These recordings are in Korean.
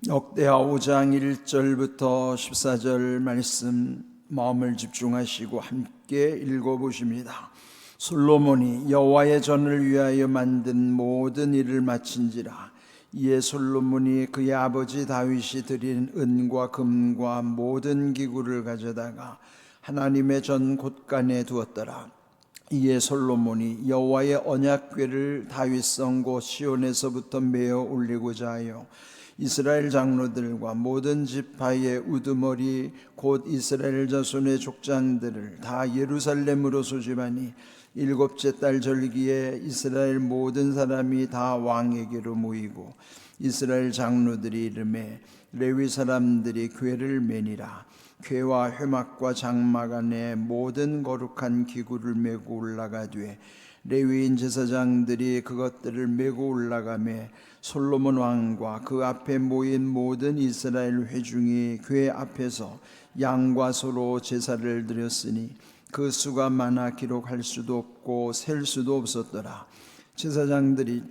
역대하 5장 1절부터 14절 말씀 마음을 집중하시고 함께 읽어보십니다. 솔로몬이 여호와의 전을 위하여 만든 모든 일을 마친지라. 이에 솔로몬이 그의 아버지 다윗이 드린 은과 금과 모든 기구를 가져다가 하나님의 전 곳간에 두었더라. 이에 솔로몬이 여호와의 언약궤를 다윗성 곳 시온에서부터 메어 올리고자 하여 이스라엘 장로들과 모든 지파의 우두머리 곧 이스라엘 자손의 족장들을 다 예루살렘으로 소집하니 일곱째 달 절기에 이스라엘 모든 사람이 다 왕에게로 모이고 이스라엘 장로들이 이르매 레위 사람들이 궤를 매니라. 궤와 회막과 장막 안에 모든 거룩한 기구를 메고 올라가되 레위인 제사장들이 그것들을 메고 올라가매 솔로몬 왕과 그 앞에 모인 모든 이스라엘 회중이 궤 앞에서 양과 소로 제사를 드렸으니 그 수가 많아 기록할 수도 없고 셀 수도 없었더라. 제사장들이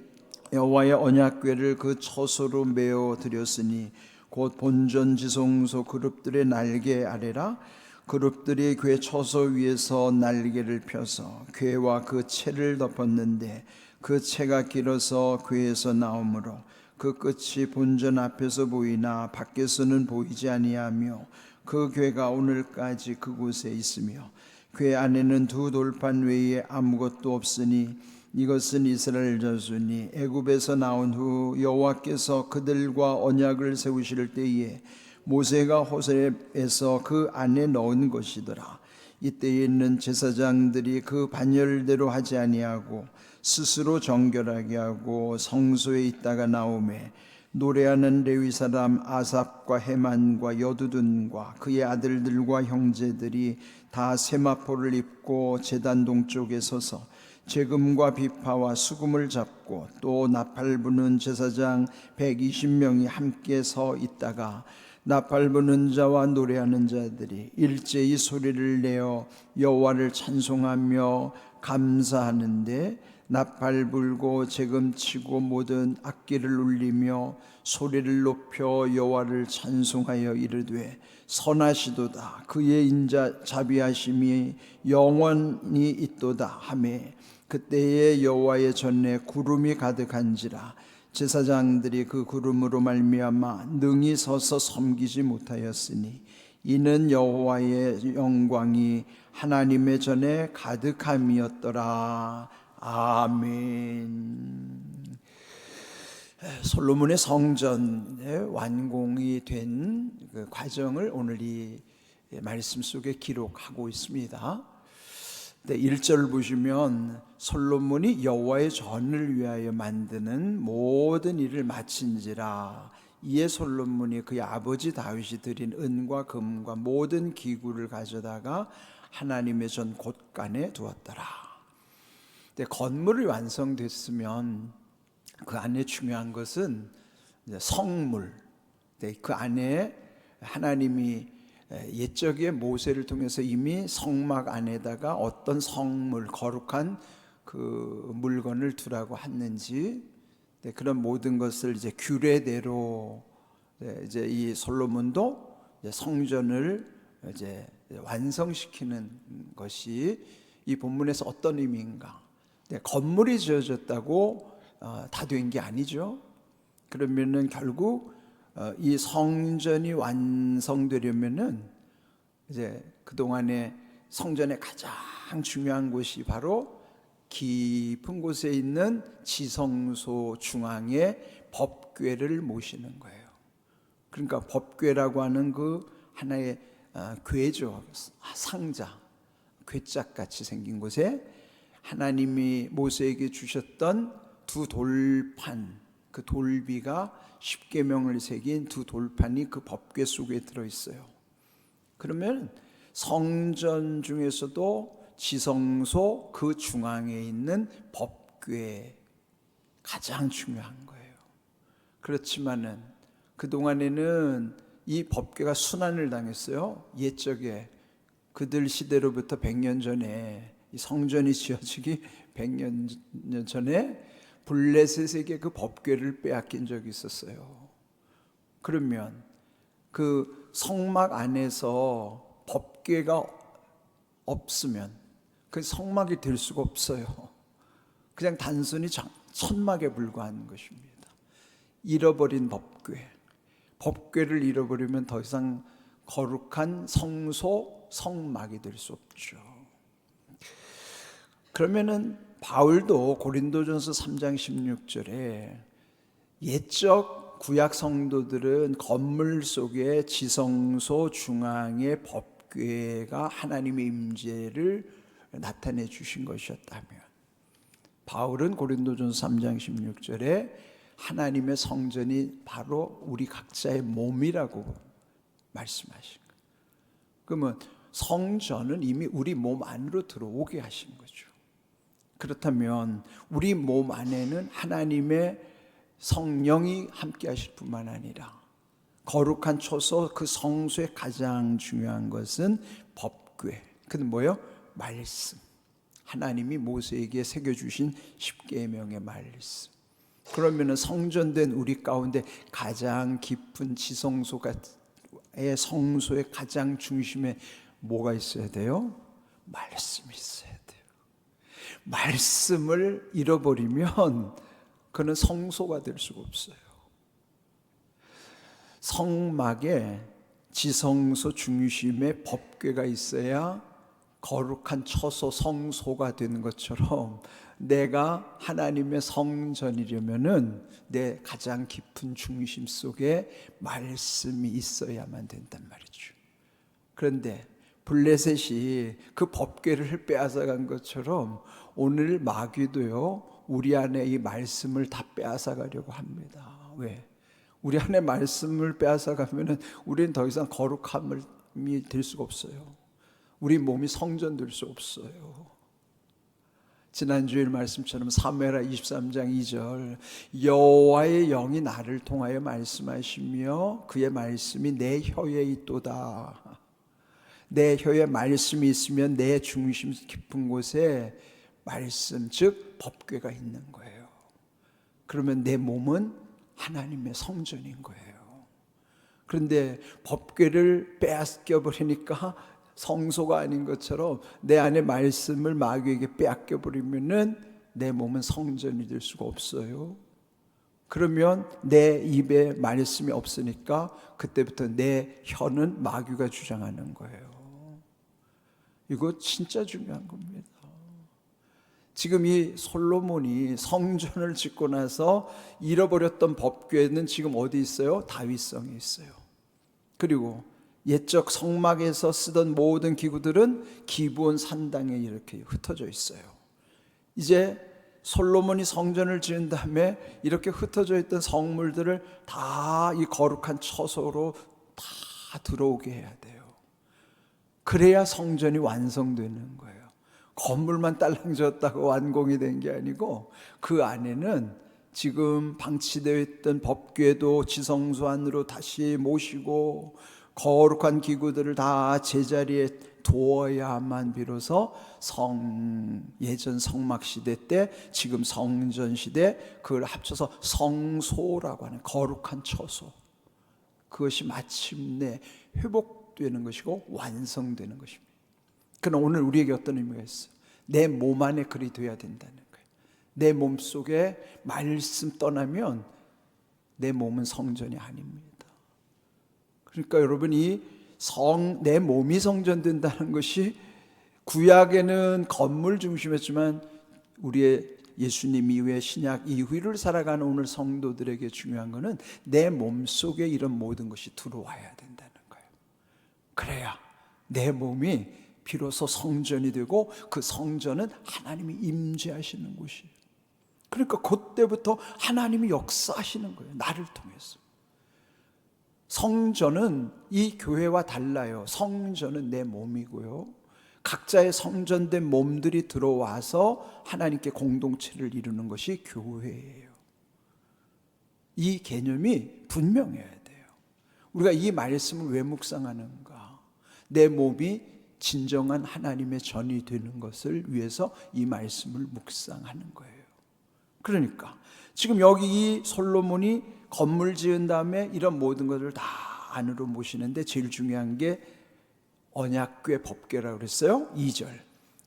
여호와의 언약궤를 그 처소로 메어 드렸으니 곧 본전 지성소 그룹들의 날개 아래라. 그룹들이 궤 처소 위에서 날개를 펴서 궤와 그 채를 덮었는데 그 채가 길어서 궤에서 나오므로 그 끝이 본전 앞에서 보이나 밖에서는 보이지 아니하며 그 궤가 오늘까지 그곳에 있으며 궤 안에는 두 돌판 외에 아무것도 없으니 이것은 이스라엘 자손이 애굽에서 나온 후 여호와께서 그들과 언약을 세우실 때에 모세가 호렙에서 그 안에 넣은 것이더라. 이때에 있는 제사장들이 그 반열대로 하지 아니하고 스스로 정결하게 하고 성소에 있다가 나오매 노래하는 레위 사람 아삽과 헤만과 여두둔과 그의 아들들과 형제들이 다 세마포를 입고 제단 동쪽에 서서 재금과 비파와 수금을 잡고 또 나팔 부는 제사장 120명이 함께 서 있다가 나팔 부는 자와 노래하는 자들이 일제히 소리를 내어 여호와를 찬송하며 감사하는데 나팔 불고 재금 치고 모든 악기를 울리며 소리를 높여 여호와를 찬송하여 이르되 선하시도다 그의 인자 자비하심이 영원히 있도다 하매 그때에 여호와의 전에 구름이 가득한지라. 제사장들이 그 구름으로 말미암아 능히 서서 섬기지 못하였으니 이는 여호와의 영광이 하나님의 전에 가득함이었더라. 아멘. 솔로몬의 성전의 완공이 된 그 과정을 오늘 이 말씀 속에 기록하고 있습니다. 1절 보시면 솔로몬이 여호와의 전을 위하여 만드는 모든 일을 마친지라. 이에 솔로몬이 그의 아버지 다윗이 드린 은과 금과 모든 기구를 가져다가 하나님의 전 곳간에 두었더라. 건물이 완성됐으면 그 안에 중요한 것은 성물, 그 안에 하나님이 옛적에 모세를 통해서 이미 성막 안에다가 어떤 성물, 거룩한 그 물건을 두라고 했는지 그런 모든 것을 이제 규례대로 이제 이 솔로몬도 성전을 이제 완성시키는 것이 이 본문에서 어떤 의미인가? 건물이 지어졌다고 다 된 게 아니죠. 그러면은 결국 이 성전이 완성되려면은 이제 그 동안에 성전의 가장 중요한 곳이 바로 깊은 곳에 있는 지성소 중앙에 법궤를 모시는 거예요. 그러니까 법궤라고 하는 그 하나의 궤죠. 상자, 궤짝 같이 생긴 곳에 하나님이 모세에게 주셨던 두 돌판, 그 돌비가 십계명을 새긴 두 돌판이 그 법궤 속에 들어있어요. 그러면 성전 중에서도 지성소 그 중앙에 있는 법궤 가장 중요한 거예요. 그렇지만은 그동안에는 이 법궤가 순환을 당했어요. 옛적에 그들 시대로부터 100년 전에 이 성전이 지어지기 100년 전에 블레셋에게 그 법궤를 빼앗긴 적이 있었어요. 그러면 그 성막 안에서 법궤가 없으면 그 성막이 될 수가 없어요. 그냥 단순히 천막에 불과한 것입니다. 잃어버린 법궤를 잃어버리면 더 이상 거룩한 성소, 성막이 될 수 없죠. 그러면은 바울도 고린도전서 3장 16절에 옛적 구약 성도들은 건물 속에 지성소 중앙에 법궤가 하나님의 임재를 나타내 주신 것이었다면, 바울은 고린도전서 3장 16절에 하나님의 성전이 바로 우리 각자의 몸이라고 말씀하신 거예요. 그러면 성전은 이미 우리 몸 안으로 들어오게 하신 거죠. 그렇다면 우리 몸 안에는 하나님의 성령이 함께 하실 뿐만 아니라 거룩한 초소, 그 성소의 가장 중요한 것은 법궤. 그건 뭐예요? 말씀. 하나님이 모세에게 새겨주신 십계명의 말씀. 그러면 성전된 우리 가운데 가장 깊은 지성소의 성소의 가장 중심에 뭐가 있어야 돼요? 말씀이 있어야 돼요. 말씀을 잃어버리면 그는 성소가 될 수가 없어요. 성막에 지성소 중심에 법궤가 있어야 거룩한 처소 성소가 되는 것처럼, 내가 하나님의 성전이려면은 내 가장 깊은 중심 속에 말씀이 있어야만 된단 말이죠. 그런데 블레셋이 그 법궤를 빼앗아간 것처럼 오늘 마귀도요, 우리 안에 이 말씀을 다 빼앗아가려고 합니다. 왜? 우리 안에 말씀을 빼앗아가면은 우리는 더 이상 거룩함이 될 수가 없어요. 우리 몸이 성전 될 수 없어요. 지난주일 말씀처럼 사무엘하 23장 2절, 여호와의 영이 나를 통하여 말씀하시며 그의 말씀이 내 혀에 있도다. 내 혀에 말씀이 있으면 내 중심 깊은 곳에 말씀, 즉 법궤가 있는 거예요. 그러면 내 몸은 하나님의 성전인 거예요. 그런데 법궤를 빼앗겨 버리니까 성소가 아닌 것처럼 내 안에 말씀을 마귀에게 빼앗겨 버리면은 내 몸은 성전이 될 수가 없어요. 그러면 내 입에 말씀이 없으니까 그때부터 내 혀는 마귀가 주장하는 거예요. 이거 진짜 중요한 겁니다. 지금 이 솔로몬이 성전을 짓고 나서 잃어버렸던 법궤는 지금 어디 있어요? 다윗성에 있어요. 그리고 옛적 성막에서 쓰던 모든 기구들은 기브온 산당에 이렇게 흩어져 있어요. 이제 솔로몬이 성전을 지은 다음에 이렇게 흩어져 있던 성물들을 다 이 거룩한 처소로 다 들어오게 해야 돼요. 그래야 성전이 완성되는 거예요. 건물만 딸랑 지었다고 완공이 된 게 아니고 그 안에는 지금 방치되어 있던 법궤도 지성소 안으로 다시 모시고 거룩한 기구들을 다 제자리에 두어야만 비로소 예전 성막 시대 때 지금 성전 시대 그걸 합쳐서 성소라고 하는 거룩한 처소, 그것이 마침내 회복되는 것이고 완성되는 것입니다. 그러나 오늘 우리에게 어떤 의미가 있어요? 내 몸 안에 그리 돼야 된다는 거예요. 내 몸 속에 말씀 떠나면 내 몸은 성전이 아닙니다. 그러니까 여러분이 내 몸이 성전된다는 것이 구약에는 건물 중심이었지만 우리의 예수님 이후에 신약 이후를 살아가는 오늘 성도들에게 중요한 것은 내 몸 속에 이런 모든 것이 들어와야 된다는 거예요. 그래야 내 몸이 비로소 성전이 되고 그 성전은 하나님이 임재하시는 곳이에요. 그러니까 그때부터 하나님이 역사하시는 거예요. 나를 통해서. 성전은 이 교회와 달라요. 성전은 내 몸이고요, 각자의 성전된 몸들이 들어와서 하나님께 공동체를 이루는 것이 교회예요. 이 개념이 분명해야 돼요. 우리가 이 말씀을 왜 묵상하는가? 내 몸이 진정한 하나님의 전이 되는 것을 위해서 이 말씀을 묵상하는 거예요. 그러니까 지금 여기 이 솔로몬이 건물 지은 다음에 이런 모든 것을 다 안으로 모시는데 제일 중요한 게 언약궤 법궤라고 그랬어요. 2절.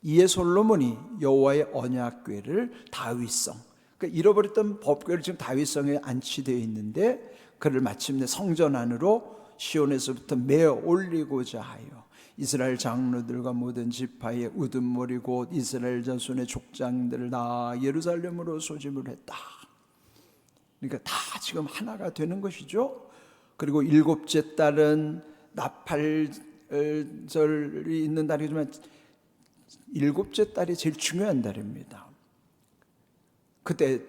이에 솔로몬이 여호와의 언약궤를 다윗성, 그러니까 잃어버렸던 법궤를 지금 다윗성에 안치되어 있는데 그를 마침내 성전 안으로 시온에서부터 메어 올리고자 하여 이스라엘 장로들과 모든 지파의 우두머리 곧 이스라엘 자손의 족장들을 다 예루살렘으로 소집을 했다. 그러니까 다 지금 하나가 되는 것이죠. 그리고 일곱째 달은 나팔절이 있는 달이지만 일곱째 달이 제일 중요한 달입니다. 그때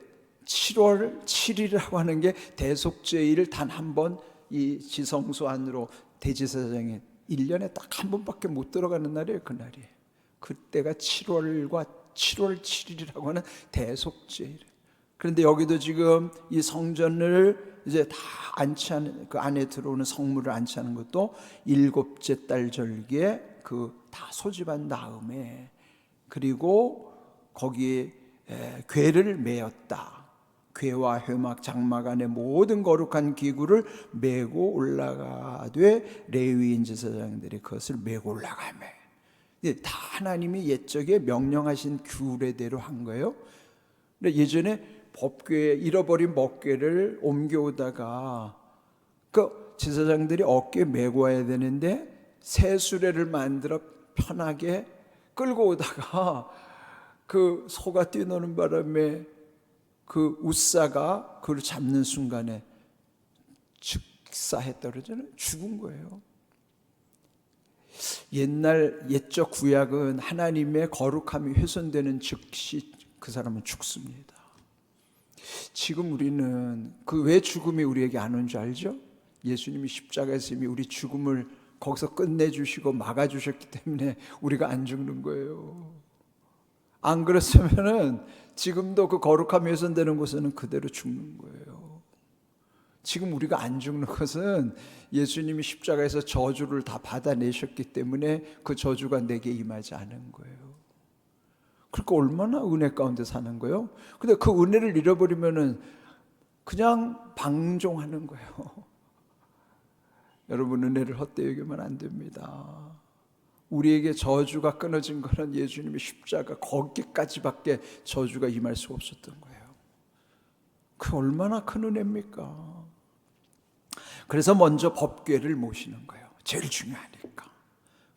7월 7일이라고 하는 게 대속죄일을 단 한 번 이 지성소 안으로 대제사장이 1년에 딱 한 번밖에 못 들어가는 날이에요. 그날이에요. 그때가 7월 7일이라고 하는 대속죄일. 그런데 여기도 지금 이 성전을 이제 다 안치하는, 그 안에 들어오는 성물을 안치하는 것도 일곱째 달 절기에 그 다 소집한 다음에, 그리고 거기에 궤를 메었다. 궤와 회막 장막 안에 모든 거룩한 기구를 메고 올라가되 레위인 제사장들이 그것을 메고 올라가며, 다 하나님이 옛적에 명령하신 규례대로 한 거예요. 근데 예전에 법궤, 잃어버린 법궤를 옮겨오다가 그 제사장들이 어깨에 메고 와야 되는데 새 수레를 만들어 편하게 끌고 오다가 그 소가 뛰노는 바람에 그 웃사가 그를 잡는 순간에 즉사했다 그러잖아요. 죽은 거예요. 옛날 옛적 구약은 하나님의 거룩함이 훼손되는 즉시 그 사람은 죽습니다. 지금 우리는 그 왜 죽음이 우리에게 안 온 줄 알죠? 예수님이 십자가에서 이미 우리 죽음을 거기서 끝내주시고 막아주셨기 때문에 우리가 안 죽는 거예요. 안 그랬으면은 지금도 그 거룩함이 훼손되는 곳에는 그대로 죽는 거예요. 지금 우리가 안 죽는 것은 예수님이 십자가에서 저주를 다 받아내셨기 때문에 그 저주가 내게 임하지 않은 거예요. 그러니까 얼마나 은혜 가운데 사는 거예요? 근데 그 은혜를 잃어버리면은 그냥 방종하는 거예요. 여러분, 은혜를 헛되이 여기면 안 됩니다. 우리에게 저주가 끊어진 것은 예수님의 십자가 거기까지밖에 저주가 임할 수가 없었던 거예요. 그 얼마나 큰 은혜입니까? 그래서 먼저 법궤를 모시는 거예요. 제일 중요하니까.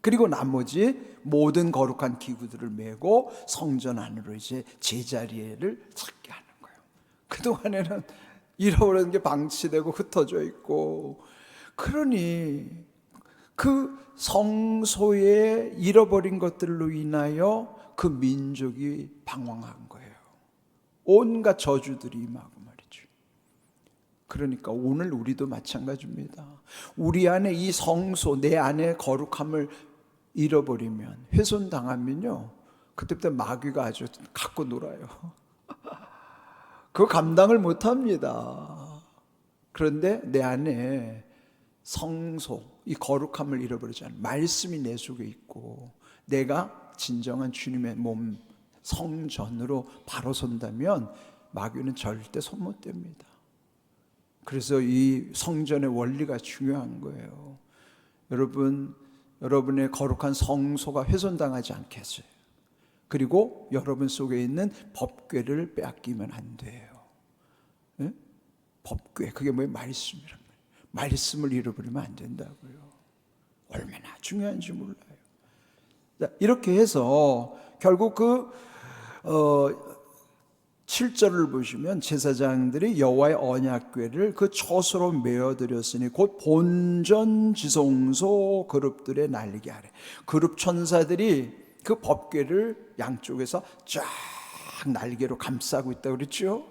그리고 나머지 모든 거룩한 기구들을 메고 성전 안으로 이제 제자리를 찾게 하는 거예요. 그동안에는 잃어버린 게 방치되고 흩어져 있고, 그러니 그 성소에 잃어버린 것들로 인하여 그 민족이 방황한 거예요. 온갖 저주들이 임하고 말이죠. 그러니까 오늘 우리도 마찬가지입니다. 우리 안에 이 성소, 내 안에 거룩함을 잃어버리면, 훼손당하면요, 그때부터 마귀가 아주 갖고 놀아요. 그거 감당을 못합니다. 그런데 내 안에 성소, 이 거룩함을 잃어버리지 않아요. 말씀이 내 속에 있고 내가 진정한 주님의 몸 성전으로 바로 선다면 마귀는 절대 손 못 댑니다. 그래서 이 성전의 원리가 중요한 거예요. 여러분, 여러분의 거룩한 성소가 훼손당하지 않게 하세요. 그리고 여러분 속에 있는 법궤를 빼앗기면 안 돼요. 네? 법궤, 그게 뭐예요? 말씀이란 말이에요. 말씀을 잃어버리면 안 된다고요. 얼마나 중요한지 몰라요. 자, 이렇게 해서 결국 그 7절을 보시면 제사장들이 여호와의 언약궤를 그 처소로 메어드렸으니 곧 본전 지성소 그룹들의 날개 아래, 그룹 천사들이 그 법궤를 양쪽에서 쫙 날개로 감싸고 있다고 그랬죠.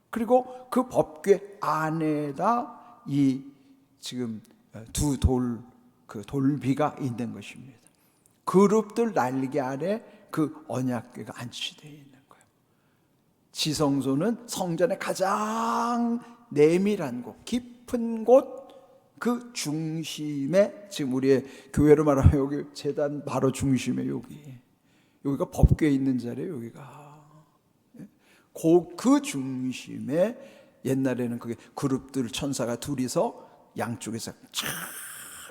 그리고 그 법궤 안에다 이 지금 두 그 돌비가 있는 것입니다. 그룹들 날개 아래 그 언약궤가 안치되어 있는 거예요. 지성소는 성전의 가장 내밀한 곳, 깊은 곳, 그 중심에, 지금 우리의 교회로 말하면 여기 제단 바로 중심에 여기가 법궤에 있는 자리예요. 여기가 그 중심에 옛날에는 그게 그룹들 천사가 둘이서 양쪽에서 쫙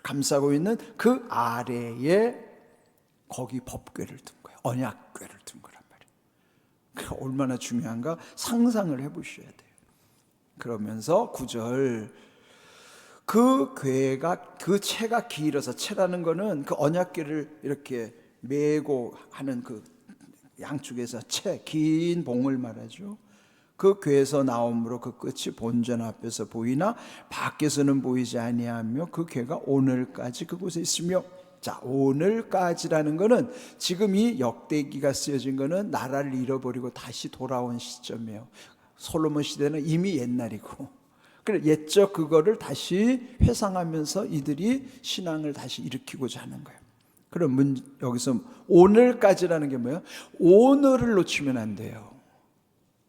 감싸고 있는 그 아래에 거기 법궤를 둔 거예요. 언약궤를 둔 거란 말이에요. 그러니까 얼마나 중요한가 상상을 해보셔야 돼요. 그러면서 9절 그 궤가 그 채가 길어서 채라는 거는 그 언약궤를 이렇게 메고 하는 그 양쪽에서 채 긴 봉을 말하죠. 그 궤에서 나옴으로 그 끝이 본전 앞에서 보이나 밖에서는 보이지 아니하며 그 궤가 오늘까지 그곳에 있으며. 자, 오늘까지라는 거는 지금 이 역대기가 쓰여진 거는 나라를 잃어버리고 다시 돌아온 시점이에요. 솔로몬 시대는 이미 옛날이고, 그래 옛적 그거를 다시 회상하면서 이들이 신앙을 다시 일으키고자 하는 거예요. 그럼 여기서 오늘까지라는 게 뭐예요? 오늘을 놓치면 안 돼요.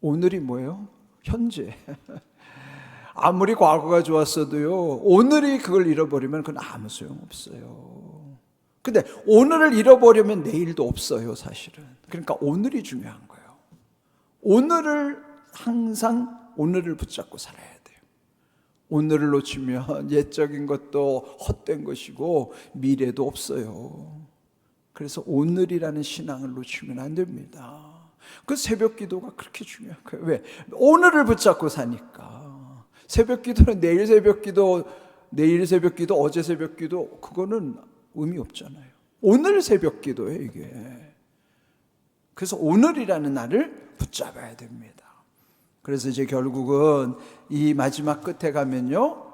오늘이 뭐예요? 현재. 아무리 과거가 좋았어도요, 오늘이 그걸 잃어버리면 그건 아무 소용없어요. 근데 오늘을 잃어버리면 내일도 없어요, 사실은. 그러니까 오늘이 중요한 거예요. 오늘을 항상 오늘을 붙잡고 살아야 돼요. 오늘을 놓치면 옛적인 것도 헛된 것이고 미래도 없어요. 그래서 오늘이라는 신앙을 놓치면 안 됩니다. 그 새벽 기도가 그렇게 중요한 거예요. 왜? 오늘을 붙잡고 사니까. 새벽 기도는 내일 새벽 기도, 어제 새벽 기도, 그거는 의미 없잖아요. 오늘 새벽 기도예요, 이게. 그래서 오늘이라는 날을 붙잡아야 됩니다. 그래서 이제 결국은 이 마지막 끝에 가면요,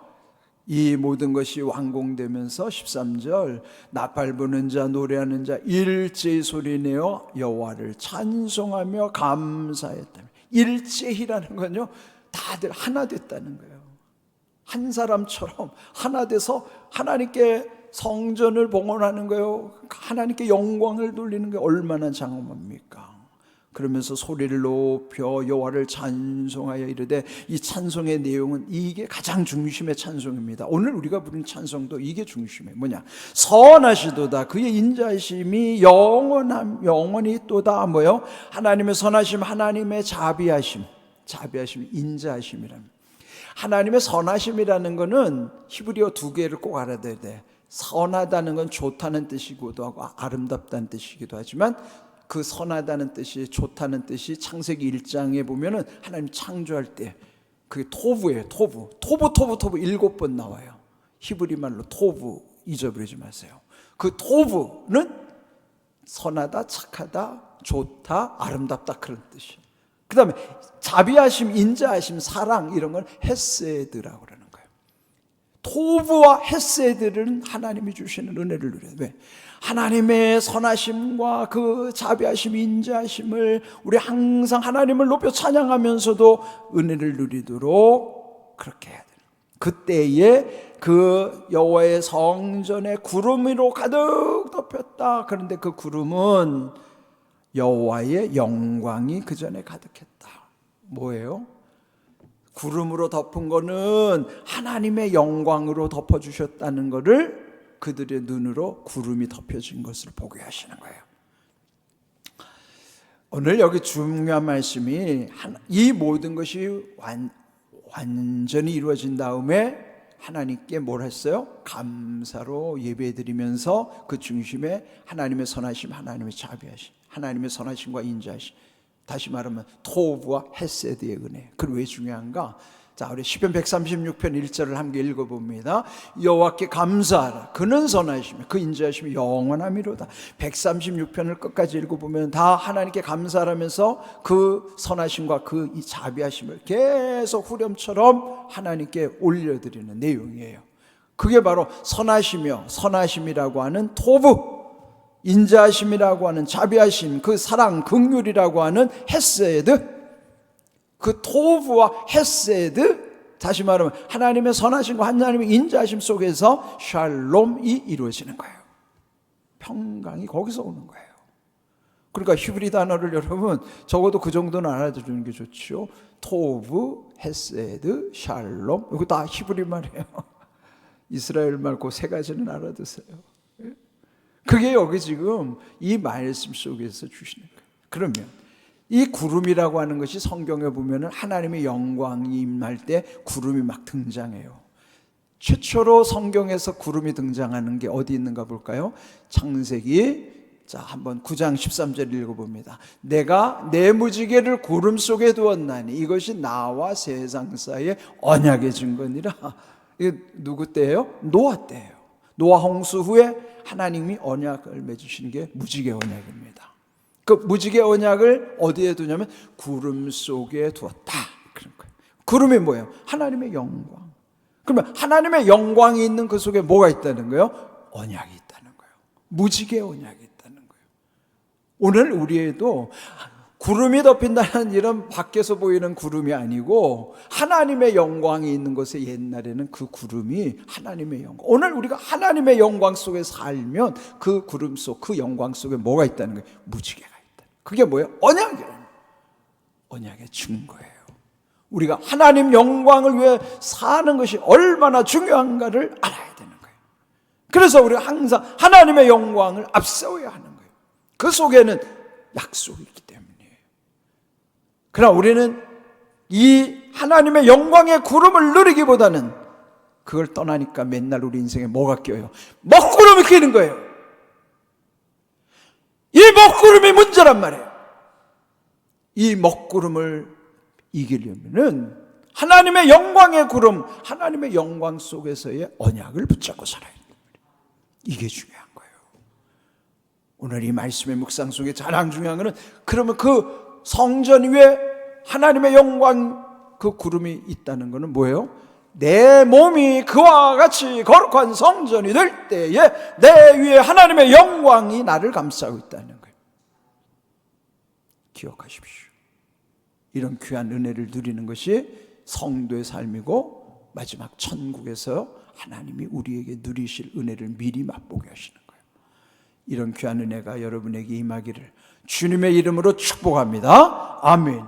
이 모든 것이 완공되면서 13절 나팔 부는 자 노래하는 자 일제히 소리내어 여호와를 찬송하며 감사했다며. 일제히라는 건요, 다들 하나 됐다는 거예요. 한 사람처럼 하나 돼서 하나님께 성전을 봉헌하는 거예요. 하나님께 영광을 돌리는 게 얼마나 장엄합니까? 그러면서 소리를 높여 여호와를 찬송하여 이르되, 이 찬송의 내용은 이게 가장 중심의 찬송입니다. 오늘 우리가 부르는 찬송도 이게 중심이에요. 뭐냐? 선하시도다 그의 인자하심이 영원히 있도다. 뭐요? 하나님의 선하심, 하나님의 자비하심. 자비하심이 인자하심이랍니다. 하나님의 선하심이라는 거는 히브리어 두 개를 꼭 알아야 돼. 선하다는 건 좋다는 뜻이기도 하고 아름답다는 뜻이기도 하지만, 그 선하다는 뜻이, 좋다는 뜻이 창세기 1장에 보면은 하나님 창조할 때 그게 토부예요. 토부 7번 나와요. 히브리 말로 토부, 잊어버리지 마세요. 그 토부는 선하다, 착하다, 좋다, 아름답다, 그런 뜻이에요. 그 다음에 자비하심, 인자하심, 사랑, 이런 건 헤세드라고 그러는 거예요. 토부와 헤세드는 하나님이 주시는 은혜를 누려요. 왜? 하나님의 선하심과 그 자비하심, 인자하심을 우리 항상 하나님을 높여 찬양하면서도 은혜를 누리도록 그렇게 해야 돼요. 그때에 그 여호와의 성전에 구름으로 가득 덮였다. 그런데 그 구름은 여호와의 영광이 그 전에 가득했다. 뭐예요? 구름으로 덮은 거는 하나님의 영광으로 덮어주셨다는 것을 그들의 눈으로 구름이 덮여진 것을 보게 하시는 거예요. 오늘 여기 중요한 말씀이, 이 모든 것이 완전히 이루어진 다음에 하나님께 뭘 했어요? 감사로 예배드리면서 그 중심에 하나님의 선하심, 하나님의 자비하심, 하나님의 선하심과 인자하심, 다시 말하면 토부와 헤세드의 은혜. 그게 왜 중요한가? 자, 우리 시편 136편 1절을 함께 읽어봅니다. 여호와께 감사하라. 그는 선하시며 그 인자하심이 영원함이로다. 136편을 끝까지 읽어보면 다 하나님께 감사하면서 그 선하심과 그 이 자비하심을 계속 후렴처럼 하나님께 올려드리는 내용이에요. 그게 바로 선하시며, 선하심이라고 하는 토부, 인자하심이라고 하는 자비하심, 그 사랑, 긍휼이라고 하는 헤세드, 그 토부와 헤세드, 다시 말하면 하나님의 선하심과 하나님의 인자하심 속에서 샬롬이 이루어지는 거예요. 평강이 거기서 오는 거예요. 그러니까 히브리 단어를 여러분 적어도 그 정도는 알아두는 게 좋죠. 토부, 헤세드, 샬롬, 이거 다 히브리 말이에요. 이스라엘 말 그 세 가지는 알아두세요. 그게 여기 지금 이 말씀 속에서 주시는 거예요. 그러면 이 구름이라고 하는 것이 성경에 보면은 하나님의 영광이 임할 때 구름이 막 등장해요. 최초로 성경에서 구름이 등장하는 게 어디 있는가 볼까요? 창세기 한번 9장 13절 읽어봅니다. 내가 내 무지개를 구름 속에 두었나니 이것이 나와 세상 사이에 언약의 증거니라. 이게 누구 때예요? 노아 때예요. 노아 홍수 후에 하나님이 언약을 맺으신 게 무지개 언약입니다. 그 무지개 언약을 어디에 두냐면 구름 속에 두었다, 그런 거예요. 구름이 뭐예요? 하나님의 영광. 그러면 하나님의 영광이 있는 그 속에 뭐가 있다는 거예요? 언약이 있다는 거예요. 무지개 언약이 있다는 거예요. 오늘 우리에도 구름이 덮인다는 이런 밖에서 보이는 구름이 아니고 하나님의 영광이 있는 곳에 옛날에는 그 구름이 하나님의 영광. 오늘 우리가 하나님의 영광 속에 살면 그 구름 속, 그 영광 속에 뭐가 있다는 거예요? 무지개가 있다. 그게 뭐예요? 언약이에요. 언약의 증거예요. 우리가 하나님 영광을 위해 사는 것이 얼마나 중요한가를 알아야 되는 거예요. 그래서 우리가 항상 하나님의 영광을 앞세워야 하는 거예요. 그 속에는 약속이 있기 때문이에요. 그러나 우리는 이 하나님의 영광의 구름을 누리기보다는 그걸 떠나니까 맨날 우리 인생에 뭐가 껴요? 먹구름이 끼는 거예요. 이 먹구름이 문제란 말이에요. 이 먹구름을 이기려면은 하나님의 영광의 구름, 하나님의 영광 속에서의 언약을 붙잡고 살아야 돼요. 이게 중요한 거예요. 오늘 이 말씀의 묵상 속에 가장 중요한 것은 그러면 그 성전 위에 하나님의 영광 그 구름이 있다는 것은 뭐예요? 내 몸이 그와 같이 거룩한 성전이 될 때에 내 위에 하나님의 영광이 나를 감싸고 있다는 거예요. 기억하십시오. 이런 귀한 은혜를 누리는 것이 성도의 삶이고 마지막 천국에서 하나님이 우리에게 누리실 은혜를 미리 맛보게 하시는 거예요. 이런 귀한 은혜가 여러분에게 임하기를 주님의 이름으로 축복합니다. 아멘.